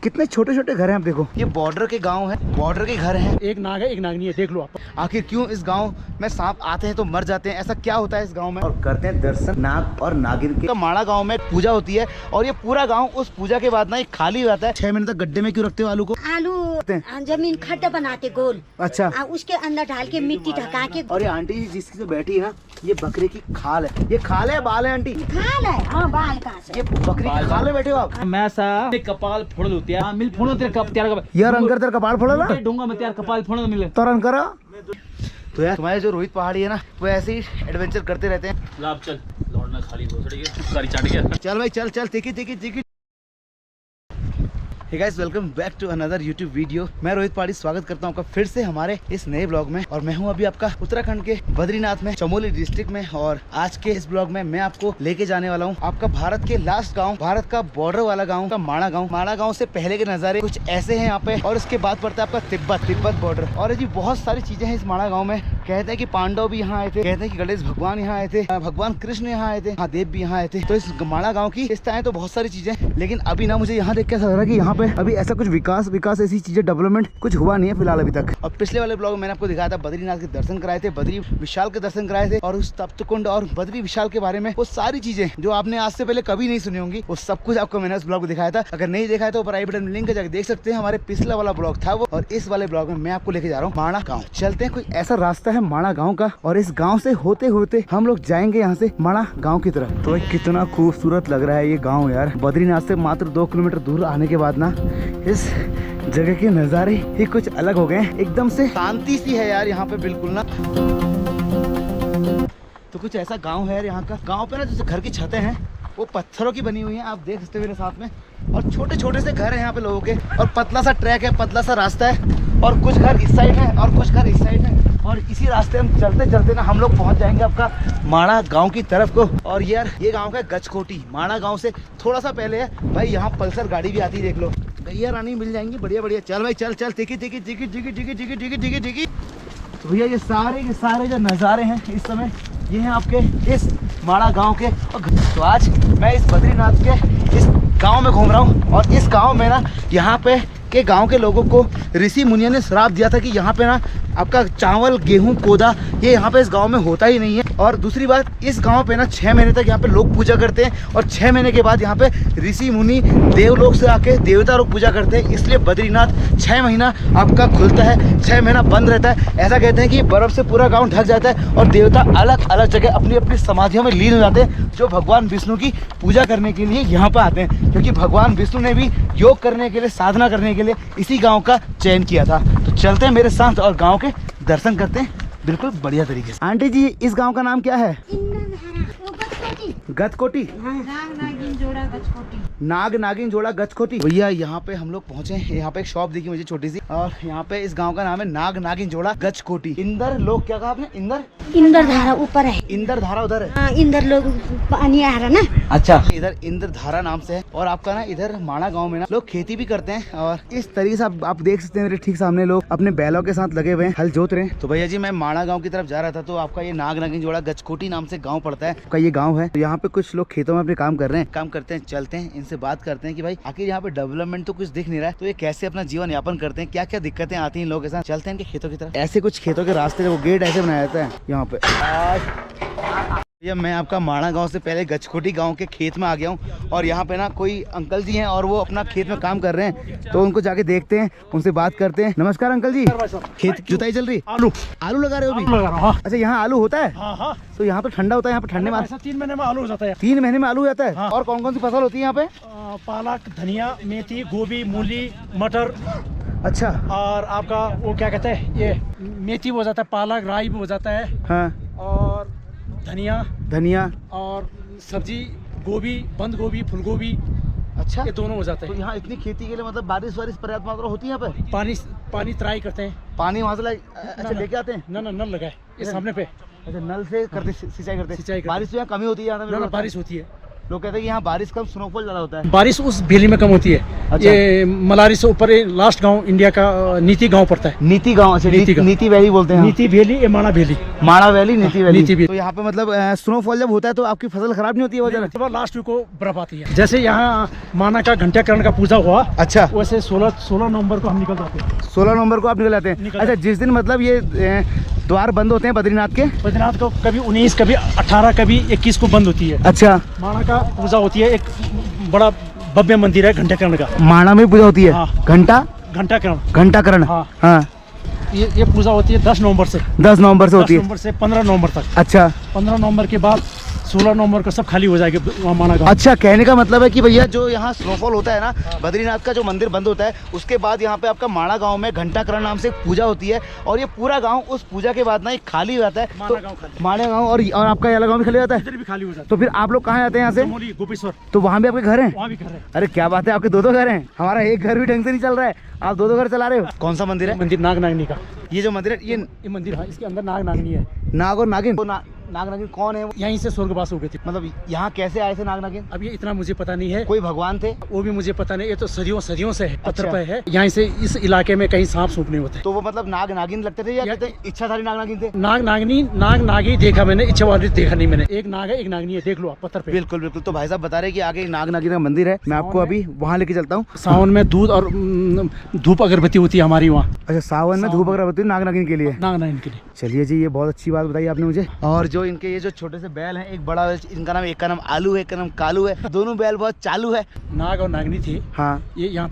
कितने छोटे छोटे घर हैं। आप देखो, ये बॉर्डर के गांव है, बॉर्डर के घर हैं। एक नाग है एक नागनी है, देख लो आप। आखिर क्यों इस गांव में सांप आते हैं तो मर जाते हैं, ऐसा क्या होता है इस गांव में? और करते हैं दर्शन नाग और नागिन के। माड़ा गांव में पूजा होती है और ये पूरा गांव उस पूजा के बाद ना ये खाली हो जाता है। 6 महीने तक गड्ढे में क्यों रखते हो आलू को? आलू जमीन खड्डा बनाते गोल। अच्छा, उसके अंदर डाल के मिट्टी ढका के। और ये आंटी जी जिसकी से बैठी है ना, ये बकरे की खाल है। ये खाल है बाल है आंटी? खाल है, हाँ बाल का। ये बकरी की खाल में बैठे हो आप? मैं सा कपाल फोड़ लूं त्यार मिल फोड़ो तेरे कप त्यार यार अंकर तेरा कपाल फोड़ा ना? डूंगा मैं त्यार कपाल फोड़ो मिले तो रन करा। तो यार तुम्हारे जो रोहित पहाड़ी है ना, वो ऐसे ही एडवेंचर करते रहते हैं। लाभ चल लौटना खाली हो थोड़ी सारी चाट गया। चल भाई चल चल, ticket. Hey guys, welcome back to another YouTube video. मैं रोहित पहाड़ी स्वागत करता हूँ आपका फिर से हमारे इस नए ब्लॉग में। और मैं हूँ अभी आपका उत्तराखंड के बद्रीनाथ में, चमोली डिस्ट्रिक्ट में। और आज के इस ब्लॉग में मैं आपको लेके जाने वाला हूँ आपका भारत के लास्ट गांव, भारत का बॉर्डर वाला गांव का माड़ा गांव। माड़ा गांव से पहले के नज़ारे कुछ ऐसे हैं यहाँ पे, और उसके बाद पड़ता है आपका तिब्बत बॉर्डर। और जी बहुत सारी चीजें हैं इस माड़ा गाँव में। कहते हैं कि पांडव भी यहाँ आए थे, कहते हैं कि गणेश भगवान यहाँ आए थे, भगवान कृष्ण यहाँ आए थे, महादेव भी यहाँ आए थे। तो इस माड़ा गाँव की इस तरह तो बहुत सारी चीजें, लेकिन अभी ना मुझे यहाँ देख के ऐसा लग रहा है कि यहाँ पे अभी ऐसा कुछ विकास ऐसी चीजें डेवलपमेंट कुछ हुआ नहीं है फिलहाल अभी तक। और पिछले वाले ब्लॉग में मैंने आपको दिखाया था, बद्रीनाथ के दर्शन कराए थे, बद्री विशाल के दर्शन कराए थे, और उस तप्तकुंड और बद्री विशाल के बारे में वो सारी चीजें जो आपने आज से पहले कभी नहीं सुनी होंगी, वो सब कुछ आपको मैंने उस ब्लॉग में दिखाया था। अगर नहीं देखा है तो ऊपर आई बटन में लिंक जाकर देख सकते हैं। हमारे पिछला वाला ब्लॉग था वो, और इस वाले ब्लॉग में मैं आपको लेके जा रहा हूँ माड़ा गाँव। चलते हैं, कोई ऐसा रास्ता है माड़ा गाँव का, और इस गाँव से होते होते हम लोग जाएंगे यहाँ से माड़ा गाँव की तरफ। तो कितना खूबसूरत लग रहा है ये गाँव यार। बद्रीनाथ से मात्र 2 किलोमीटर दूर आने के बाद ना इस जगह के नज़ारे ही कुछ अलग हो गए हैं। एकदम से शांति सी है यार यहाँ पे बिल्कुल ना। तो कुछ ऐसा गांव है यार यहाँ का। गांव पे ना जैसे घर की छतें हैं वो पत्थरों की बनी हुई हैं, आप देख सकते हो मेरे साथ में। और छोटे छोटे से घर हैं यहाँ पे लोगों के, और पतला सा ट्रैक है, पतला सा रास्ता है, और कुछ घर इस साइड है और कुछ घर इस साइड है। और इसी रास्ते हम चलते चलते ना हम लोग पहुँच जाएंगे आपका माड़ा गाँव की तरफ को। और यार ये गाँव का गचकोटी माड़ा गाँव से थोड़ा सा पहले है भाई। यहाँ पल्सर गाड़ी भी आती है, देख लो, गैया रानी मिल जाएंगी बढ़िया बढ़िया। चल भाई चल चल, टिकी। तो भैया ये सारे जो नज़ारे हैं इस समय, ये हैं आपके इस माड़ा गांव के। तो आज मैं इस बद्रीनाथ के इस गांव में घूम रहा हूँ, और इस गांव में ना यहाँ पे के गांव के लोगों को ऋषि मुनियों ने श्राप दिया था कि यहाँ पे ना आपका चावल गेहूं कोदा ये यहाँ पे इस गांव में होता ही नहीं है। और दूसरी बात, इस गांव पे ना 6 महीने तक यहाँ पे लोग पूजा करते हैं, और 6 महीने के बाद यहाँ पे ऋषि मुनि देवलोक से आके देवता लोग पूजा करते हैं। इसलिए बद्रीनाथ 6 महीना आपका खुलता है, 6 महीना बंद रहता है। ऐसा कहते हैं कि बर्फ से पूरा गाँव ढक जाता है, और देवता अलग अलग जगह अपनी अपनी समाधियों में लीन हो जाते हैं, जो भगवान विष्णु की पूजा करने के लिए यहाँ पर आते हैं। क्योंकि भगवान विष्णु ने भी योग करने के लिए, साधना करने के लिए इसी गाँव का चयन किया था। तो चलते हैं मेरे साथ और गाँव के दर्शन करते हैं बिल्कुल बढ़िया तरीके से। आंटी जी इस गांव का नाम क्या है? गचकोटी। नाग नागिन जोड़ा गचकोटी। भैया यहाँ पे हम लोग पहुँचे, यहाँ पे एक शॉप दिखी मुझे छोटी सी, और यहाँ पे इस गांव का नाम है नाग नागिन जोड़ा गचकोटी। इंदर लोग, क्या कहा आपने? इंदर धारा ऊपर है, इंदर धारा उधर है। हाँ, इंदर लोग पानी आ रहा ना। अच्छा, इधर इंदर धारा नाम से है। और आपका ना इधर माड़ा गांव में ना लोग खेती भी करते हैं, और इस तरीके से आप देख सकते हैं मेरे ठीक सामने लोग अपने बैलों के साथ लगे हुए हैं, हल जोत रहे हैं। तो भैया जी मैं माड़ा गाँव की तरफ जा रहा था, तो आपका ये नाग नागिन जोड़ा गचकोटी नाम से गाँव पड़ता है। आपका ये गाँव है, तो यहाँ पे कुछ लोग खेतों में अपने काम कर रहे हैं, काम करते हैं। चलते हैं इनसे बात करते हैं कि भाई आखिर यहाँ पे डेवलपमेंट तो कुछ दिख नहीं रहा है, तो ये कैसे अपना जीवन यापन करते हैं, क्या क्या दिक्कतें आती हैं इन लोगों के साथ। चलते हैं इनके खेतों की तरफ। ऐसे कुछ खेतों के रास्ते, वो गेट ऐसे बनाया जाता है यहाँ पे। ये मैं आपका माड़ा गांव से पहले गचकोटी गांव के खेत में आ गया हूँ, और यहाँ पे ना कोई अंकल जी हैं, और वो अपना खेत में काम कर रहे हैं, तो उनको जाके देखते हैं, उनसे बात करते हैं। नमस्कार अंकल जी, खेत जुताई चल रही? आलू लगा रहे हो अभी? लगा रहा हूं। अच्छा, यहाँ आलू होता है? हाँ। तो यहाँ तो ठंडा होता है, यहाँ पे ठंडे में 3 महीने में आलू हो जाता है। 3 महीने में आलू हो जाता है। हाँ। और कौन कौन सी फसल होती है यहाँ पे? पालक, धनिया, मेथी, गोभी, मूली, मटर। अच्छा। और आपका वो क्या कहते हैं, ये मेथी हो जाता है, पालक, राई भी हो जाता है। हाँ। और धनिया और सब्जी, गोभी, बंद गोभी, फूल गोभी। अच्छा, ये दोनों हो जाते तो हैं। यहाँ इतनी खेती के लिए मतलब बारिश पर्याप्त मात्रा होती है यहाँ पे? पानी ट्राई करते हैं, पानी वहाँ से अच्छा लेके आते हैं? ना नल लगा है ये सामने पे। अच्छा, नल से करते सिंचाई करते? बारिश तो यहाँ कमी होती है? ना बारिश होती है। लोग कहते हैं कि यहाँ बारिश कम, स्नोफॉल ज़्यादा होता है। बारिश उस वैली में कम होती है, अच्छा। ये मलारी से ऊपर लास्ट गांव इंडिया का नीति गांव पड़ता है। नीति गांव, अच्छा, नीति गांव। नीति वैली बोलते हैं। नीति वैली, ये माणा वैली। माणा वैली, नीति वैली। नीति वैली। तो यहाँ पे मतलब स्नोफॉल जब होता है तो आपकी फसल खराब नहीं होती है वो जरा? लास्ट वीक को बर्फ आती है। जैसे यहाँ माना का घंटाकरण का पूजा हुआ, अच्छा, वैसे 16 नवंबर को हम निकल जाते हैं। 16 नवंबर को आप निकल जाते हैं। अच्छा, जिस दिन मतलब ये द्वार बंद होते हैं बद्रीनाथ के? बद्रीनाथ को कभी 19, कभी 18, कभी 21 को बंद होती है। अच्छा, माना का पूजा होती है, एक बड़ा भव्य मंदिर है घंटाकरण का। माणा में पूजा होती है? हाँ। घंटाकरण। घंटाकरण। हाँ। हाँ। ये पूजा होती है 10 नवंबर से। 10 नवंबर से होती है? 10 नवंबर से 15 नवंबर तक। अच्छा। 15 नवंबर के बाद 16 नवंबर को सब खाली हो जाएगा वहाँ माना गाँव। अच्छा, कहने का मतलब है कि भैया जो यहाँ स्नोफॉल होता है ना, बद्रीनाथ का जो मंदिर बंद होता है, उसके बाद यहाँ पे आपका माणा गांव में घंटाकरण नाम से एक पूजा होती है, और ये पूरा गांव उस पूजा के बाद ना एक खाली हो जाता है। माणा गाँव खाली। माणा गांव और आपका ये वाला गांव भी खाली हो जाता है? इधर भी खाली हो जाता है। तो फिर आप लोग कहाँ जाते हैं यहाँ से? चमोली, गोपेश्वर, तो वहाँ भी आपके घर हैं? वहाँ भी घर है। अरे क्या बात है, आपके दो घर हैं। हमारा एक घर भी ढंग से नहीं चल रहा है, आप दो घर चला रहे हो। कौन सा मंदिर है? मंदिर नाग नागिनी का। ये जो मंदिर है, ये मंदिर है, इसके अंदर नाग नागिनी है। नाग और नागिन? नाग नागिन कौन है वो? यहीं से स्वर्गवास हो गए थे। मतलब यहाँ कैसे आए थे नाग नागिन? अब ये इतना मुझे पता नहीं है, कोई भगवान थे? वो भी मुझे पता नहीं। ये तो सदियों से है, पत्थर अच्छा। पे है। यहाँ से इस इलाके में कहीं सांप सूप नहीं होते। तो वो मतलब नाग नागिन लगते थे या कहते इच्छाधारी नाग नागिन थे? नाग नागी देखा मैंने, इच्छा वाली देखा नहीं मैंने। एक नाग है, एक नागिनी है, देख लो आप पत्थर पे। बिल्कुल बिल्कुल। तो भाई साहब बता रहे कि आगे नाग नागिन का मंदिर है, मैं आपको अभी वहाँ लेके चलता हूँ। सावन में दूध और धूप अगरबत्ती होती है हमारी वहाँ, अच्छा, सावन में धूप अगरबत्ती नाग नागिन के लिए? नाग नागिन के लिए। चलिए जी, ये बहुत अच्छी बात बताई आपने मुझे। और जो इनके ये जो छोटे से बैल हैं, एक बड़ा बैल, इनका नाम, एक का नाम आलू है, एक का नाम कालू है, दोनों बैल बहुत चालू है। नाग और नागिनी थे। हाँ। ये यहाँ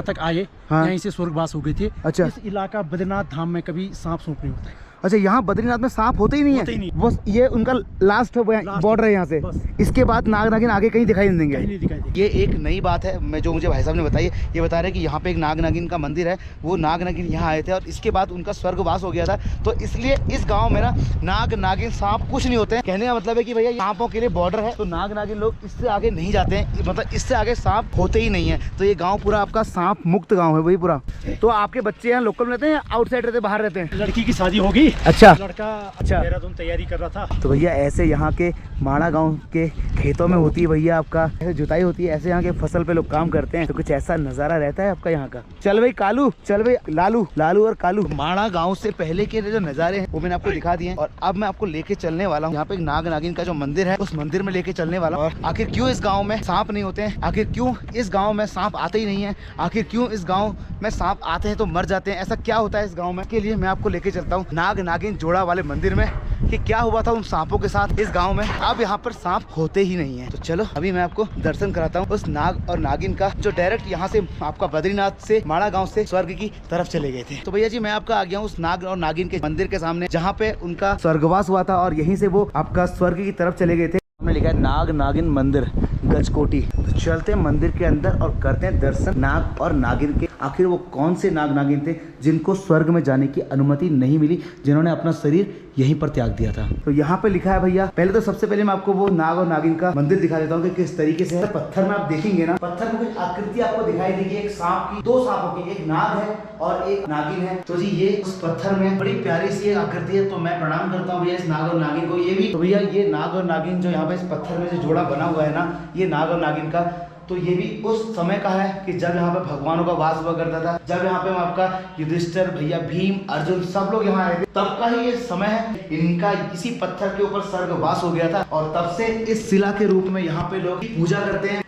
तक आए। हाँ। यहीं से स्वर्गवास हो गए थे। अच्छा। इस इलाका बद्रीनाथ धाम में कभी सांप सूप नहीं होता है। अच्छा, यहाँ बद्रीनाथ में सांप होते ही नहीं होते ही है? नहीं। बस ये उनका लास्ट बॉर्डर है यहाँ से, बस। इसके बाद नाग नागिन आगे कहीं दिखाई नहीं देंगे? कहीं नहीं दिखाई देगी। ये एक नई बात है मैं जो मुझे भाई साहब ने बताई है। ये बता रहे हैं कि यहाँ पे एक नाग नागिन का मंदिर है, वो नाग नागिन यहाँ आए थे और इसके बाद उनका स्वर्गवास हो गया था, तो इसलिए इस गांव में ना नाग नागिन सांप कुछ नहीं होते हैं। कहने का मतलब है कि भैया सांपों के लिए बॉर्डर है, तो नाग नागिन लोग इससे आगे नहीं जाते हैं, मतलब इससे आगे सांप होते ही नहीं है। तो ये गाँव पूरा आपका सांप मुक्त गाँव है वही पूरा। तो आपके बच्चे यहाँ लोकल में रहते हैं या आउटसाइड रहते हैं, बाहर रहते हैं? लड़की की शादी होगी। अच्छा। लड़का अच्छा। देहरादून तैयारी कर रहा था। तो भैया ऐसे यहाँ के माणा गांव के खेतों में होती है भैया आपका ऐसे जुताई होती है, ऐसे यहाँ के फसल पे लोग काम करते हैं, तो कुछ ऐसा नजारा रहता है आपका यहाँ का। चल भाई कालू, चल भाई लालू, लालू और कालू। माणा गांव से पहले के जो नजारे हैं वो मैंने आपको दिखा दिए हैं, और अब मैं आपको लेके चलने वाला हूँ यहाँ पे एक नाग नागिन का जो मंदिर है, उस मंदिर में लेके चलने वाला हूँ। और आखिर क्यों इस गाँव में सांप नहीं होते हैं, आखिर क्यों इस गाँव में सांप आते ही नहीं है, आखिर क्यों इस गाँव में सांप आते हैं तो मर जाते हैं, ऐसा क्या होता है इस गाँव में, के लिए मैं आपको लेके चलता हूँ नाग नागिन जोड़ा वाले मंदिर में, कि क्या हुआ था उन सांपों के साथ इस गांव में। अब यहाँ पर सांप होते ही नहीं है। तो चलो अभी मैं आपको दर्शन कराता हूँ उस नाग और नागिन का, जो डायरेक्ट यहाँ से आपका बद्रीनाथ से माणा गांव से स्वर्ग की तरफ चले गए थे। तो भैया जी मैं आपका आ गया हूँ उस नाग और नागिन के मंदिर के सामने, जहाँ पे उनका स्वर्गवास हुआ था, और यहीं से वो आपका स्वर्ग की तरफ चले गए थे। हमने लिखा है नाग नागिन मंदिर गजकोटी। तो चलते हैं मंदिर के अंदर और करते हैं दर्शन नाग और नागिन के। आखिर वो कौन से नाग नागिन थे जिनको स्वर्ग में जाने की अनुमति नहीं मिली, जिन्होंने अपना शरीर यहीं पर त्याग दिया था। तो यहाँ पे लिखा है भैया, पहले तो सबसे पहले मैं आपको वो नाग और नागिन का मंदिर दिखा देता हूँ कि किस तरीके से है। पत्थर में आप देखेंगे ना, पत्थर में कुछ आकृति आपको दिखाई देगी, एक सांप की, दो सांपों की, एक नाग है और एक नागिन है। तो जी ये उस पत्थर में बड़ी प्यारी सी आकृति है, तो मैं प्रणाम करता हूँ भैया इस नाग और नागिन को। ये भी तो भैया ये नाग और नागिन जो यहाँ पे इस पत्थर में जो जोड़ा बना हुआ है ना, ये नाग और नागिन का, तो ये भी उस समय का है कि जब यहाँ पे भगवानों का वास हुआ करता था, जब यहाँ पे आपका युधिष्ठिर भैया, भीम, अर्जुन सब लोग यहाँ आए थे, तब का ही ये समय है। इनका इसी पत्थर के ऊपर स्वर्गवास हो गया था, और तब से इस शिला के रूप में यहाँ पे लोग पूजा करते हैं।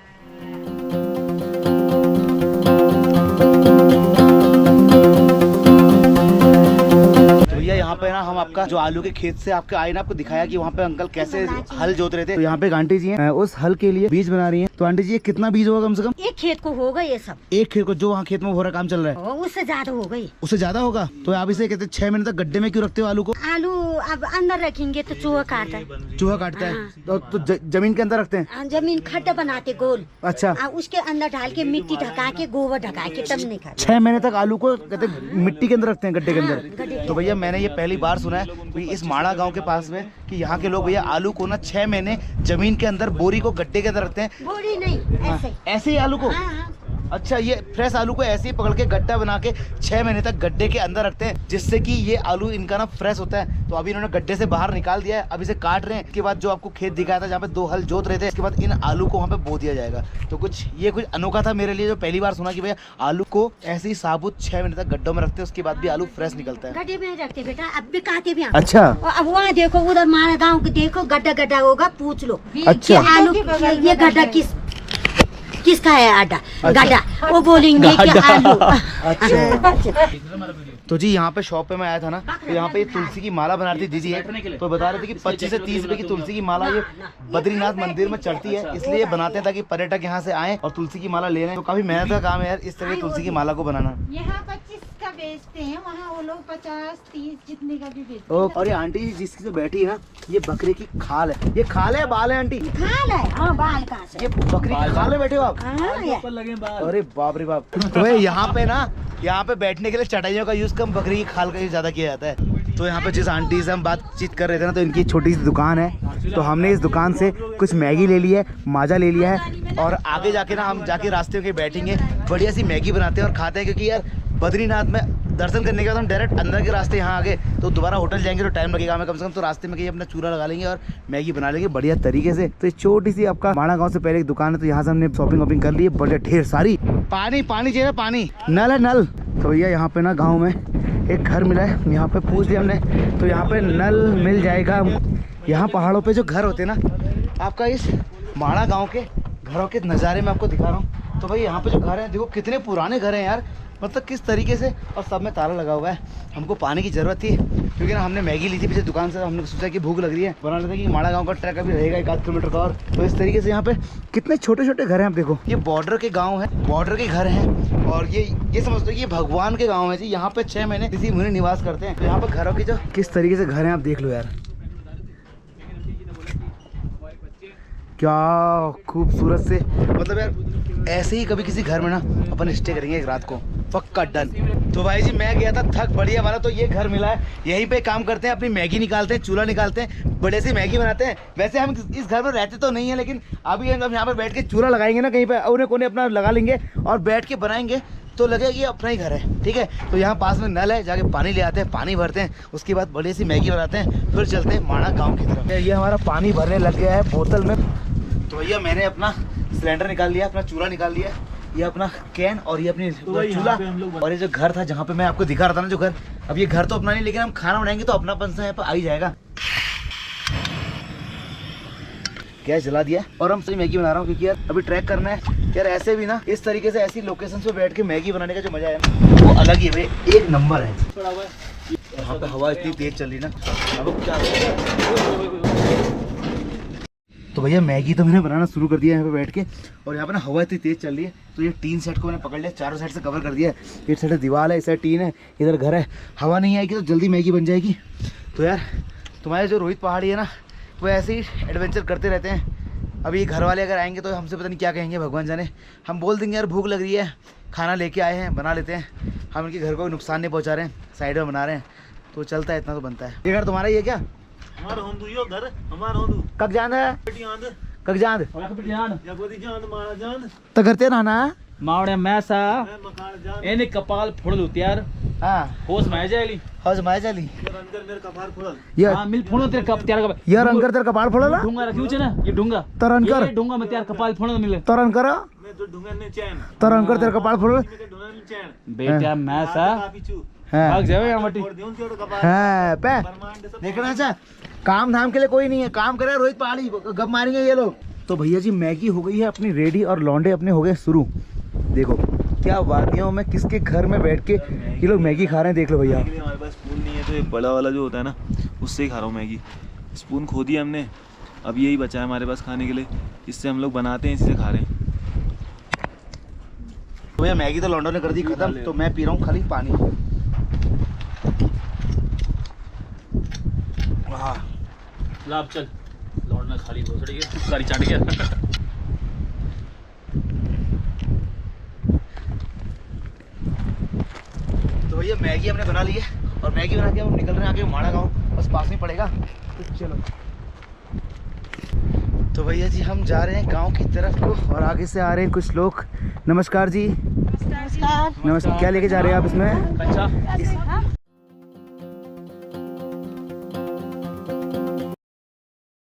यहाँ पे ना हम आपका जो आलू के खेत से आपके आए ना, आपको दिखाया कि वहाँ पे अंकल कैसे हल जोत रहे थे। तो यहाँ पे एक आंटी जी हैं, उस हल के लिए बीज बना रही हैं। तो आंटी जी ये कितना बीज होगा कम से कम? एक खेत को होगा ये सब, एक खेत को जो वहाँ खेत में हो रहा काम चल रहा है, उससे ज्यादा हो गई। उससे ज्यादा होगा? तो आप इसे कहते 6 महीने तक गड्ढे में क्यों रखते हो आलू को? आलू अब अंदर रखेंगे तो चूहा काटता है, चूहा काटता है। तो जमीन के अंदर रखते हैं? जमीन खड्डा बनाते गोल। अच्छा। उसके अंदर डाल के मिट्टी ढका के, गोबर ढका के, तब नहीं खाते। 6 महीने तक आलू को कहते मिट्टी के अंदर रखते हैं, गड्ढे के अंदर। तो भैया मैंने ये पहली बार सुना है इस माणा गांव के पास में कि यहाँ के लोग भैया आलू को ना 6 महीने जमीन के अंदर, बोरी को गड्ढे के अंदर रखते हैं। बोरी नहीं, ऐसे ऐसे ही आलू को? अच्छा, ये फ्रेश आलू को ऐसे ही पकड़ के गड्ढा बना के 6 महीने तक गड्ढे के अंदर रखते हैं, जिससे कि ये आलू इनका ना फ्रेश होता है। तो अभी इन्होंने गड्ढे से बाहर निकाल दिया है, अब इसे काट रहे हैं। इसके बाद जो आपको खेत दिखाया था जहाँ पे 2 हल जोत रहे थे, इसके बाद इन आलू को वहाँ पे बो दिया जाएगा। तो कुछ अनोखा था मेरे लिए, जो पहली बार सुना कि भैया आलू को ऐसे ही साबुत 6 महीने तक गड्ढों में रखते हैं, उसके बाद भी आलू फ्रेश निकलता है। गड्ढे में रखते बेटा, अब भी काटे भी। अच्छा, और अब वहाँ देखो, उधर हमारे गाँव को देखो, गड्ढा होगा, पूछ लो। अच्छा। आलू ये गड्ढा किसका है? आटा गड्ढा, वो बोलेंगे कि आलू। अच्छा। तो जी यहाँ पे शॉप पे मैं आया था ना, तो यहाँ पे तुलसी की माला बना रही थी दीदी है, तो बता रहे थे कि 25 से 30 रुपए की तुलसी की माला ये बद्रीनाथ मंदिर में चढ़ती है, इसलिए बनाते हैं ताकि पर्यटक यहाँ से आए और तुलसी की माला ले लें। तो काफी मेहनत का काम है यार, इस तरह की तुलसी की माला को बनाना। यहाँ 25 का बेचते हैं, वहाँ वो लोग 50-30 जितने का भी बेचते हैं। और ये आंटी जी जिसकी से बैठी है ना, ये बकरे की खाल है। ये खाल है बाल है आंटी? खाल है। हाँ, बाल कहाँ से? ये बकरी की खाल में बैठे हो आप? अरे बाप रे बाप। तो यहाँ पे ना, यहाँ पे बैठने के लिए चटाइयों का यूज कम, बकरी की खाल का यूज ज्यादा किया जाता है। तो यहाँ पे जिस आंटी से हम बातचीत कर रहे थे ना, तो इनकी छोटी सी दुकान है, तो हमने इस दुकान से कुछ मैगी ले ली है, माजा ले लिया है, और आगे जाके ना हम जाके रास्ते में बैठेंगे, बढ़िया सी मैगी बनाते हैं और खाते हैं। क्योंकि यार बद्रीनाथ में दर्शन करने के बाद हम डायरेक्ट अंदर के रास्ते यहाँ आगे, तो दोबारा होटल जाएंगे तो टाइम लगेगा हमें कम से कम। तो रास्ते में कहीं अपना चूल्हा लगा लेंगे और मैगी बना लेंगे बढ़िया तरीके से। तो छोटी सी आपका माणा गांव से पहले एक दुकान है, तो यहाँ से हमने शॉपिंग वॉपिंग कर ली है, बढ़िया ढेर सारी। पानी चाहिए, पानी, नल है नल। तो भैया यहाँ पे ना गाँव में एक घर मिला है, यहाँ पे पूछ लिया हमने, तो यहाँ पे नल मिल जाएगा। यहाँ पहाड़ों पे जो घर होते हैं ना, आपका इस माणा गाँव के घरों के नज़ारे में आपको दिखा रहा हूँ। तो भाई यहाँ पे जो घर है, देखो कितने पुराने घर हैं यार, मतलब किस तरीके से, और सब में ताला लगा हुआ है। हमको पानी की ज़रूरत थी, क्योंकि ना हमने मैगी ली थी पीछे दुकान से, हमने सोचा कि भूख लग रही है, बना लेते कि माणा गांव का ट्रैक अभी रहेगा 1 आध किलोमीटर का। और तो इस तरीके से यहाँ पे कितने छोटे छोटे घर हैं, आप देखो। ये बॉर्डर के गाँव है, बॉर्डर के घर हैं, और ये समझते हो ये भगवान के गाँव है जी। यहाँ पे 6 महीने ऋषि मुनि निवास करते हैं। तो यहाँ पे घरों की जो किस तरीके से घर हैं आप देख लो यार, क्या खूबसूरत से। मतलब यार ऐसे ही कभी किसी घर में ना अपन स्टे करेंगे एक रात को, पक्का डन। तो भाई जी मैं गया था थक बढ़िया वाला, तो ये घर मिला है, यहीं पे काम करते हैं, अपनी मैगी निकालते हैं, चूल्हा निकालते हैं, बड़े से मैगी बनाते हैं। वैसे हम इस घर में रहते तो नहीं है, लेकिन अभी हम यहाँ पर बैठ के चूल्हा लगाएंगे ना, कहीं पे उन्हें कोने अपना लगा लेंगे और बैठ के बनाएंगे, तो लगेगा कि अपना ही घर है। ठीक है, तो यहाँ पास में नल है, जाके पानी ले आते हैं, पानी भरते हैं, उसके बाद बड़ी सी मैगी बनाते हैं, फिर चलते हैं माणा गाँव की तरफ। ये हमारा पानी भरने लग गया है बोतल में। तो भैया मैंने अपना सिलेंडर निकाल लिया, अपना चूल्हा निकाल लिया, ये अपना कैन और ये अपनी चूल्हा, और ये जो घर था जहाँ पे मैं आपको दिखा रहा था ना जो घर, अब ये घर तो अपना नहीं, लेकिन हम खाना बनाएंगे तो अपनापन से यहाँ पे आ ही जाएगा। गैस जला दिया और हम सही मैगी बना रहा हूँ, क्योंकि यार अभी ट्रैक करना है यार। ऐसे भी ना इस तरीके से ऐसी लोकेशन पे बैठ के मैगी बनाने का जो मजा है ना, वो अलग ही है, एक नंबर है। यहाँ पे हवा इतनी तेज चल रही ना, अब क्या। तो भैया मैगी तो मैंने बनाना शुरू कर दिया यहाँ पे बैठ के, और यहाँ पे ना हवा इतनी तेज चल रही है, तो ये टीन सेट को मैंने पकड़ लिया, चारों साइड से कवर कर दिया है। इस साइड दीवार है, इस साइड टीन है, इधर घर है। हवा नहीं आएगी तो जल्दी मैगी बन जाएगी। तो यार तुम्हारे जो रोहित पहाड़ी है ना, वो ऐसे ही एडवेंचर करते रहते हैं। अभी घर वाले अगर आएंगे तो हमसे पता नहीं क्या कहेंगे, भगवान जाने। हम बोल देंगे यार भूख लग रही है, खाना लेके आए हैं, बना लेते हैं। हम इनके घर को नुकसान नहीं पहुँचा रहे हैं, साइड में बना रहे हैं, तो चलता है, इतना तो बनता है। ये घर तुम्हारा ही है क्या? हमारा होंदू यो घर हमारा होंदू कब जान है? बेटियां कग जान या गोदी जान मारा जान तो करते रहना मावड़े मैसा मकान जान एने कपाल फोड़ लो यार। हाँ होश में जाएली हौज माय चली यार अंदर मेरे कपार खुलल यार हां मिल फोड़ो तेरे कप त्यार का यार अंकर तेरे कपाल फोड़ला ढूंगा रखियो छे ना, ये ढूंगा तरन कर, ये ढूंगा में त्यार कपाल फोड़ो मिले तरन कर, मैं तो ढूंगा ने चैन तरन कर तेरे कपाल फोड़। मैं तो ढूंगा ने चैन बेटा मैसा काफी चू हाँ भाग जाओ यार मटी छोड़ दियो छोड़ कपार हाँ पे ब्रह्मांड सब देखना। अच्छा काम धाम के लिए कोई नहीं है, काम करे रोहित पहाड़ी, गप मारेंगे ये लोग। तो भैया जी मैगी हो गई है अपनी रेडी, और लौंडे अपने हो गए शुरू। देखो क्या वादियों में किसके घर में बैठ के ये लोग मैगी खा रहे हैं, देख लो भैया। हमारे पास स्पून नहीं है, तो ये बड़ा वाला जो होता है ना, उससे ही खा रहा हूँ मैगी। स्पून खो दिया हमने, अब यही बचा है हमारे पास खाने के लिए, इससे हम लोग बनाते हैं, इसी से खा रहे हैं। तो भैया मैगी तो लौंडों ने कर दी खत्म, तो मैं पी रहा हूँ खाली पानी। हाँ लाभ चल लौटना खाली भोसड़ी के सारी चाट गया। तो भैया मैगी हमने बना ली है, और मैगी बना के हम निकल रहे हैं आगे माणा गाँव, बस पास में पड़ेगा, तो चलो। तो भैया जी हम जा रहे हैं गांव की तरफ को और आगे से आ रहे हैं कुछ लोग। नमस्कार जी। नमस्कार। क्या लेके जा रहे हैं आप इसमें?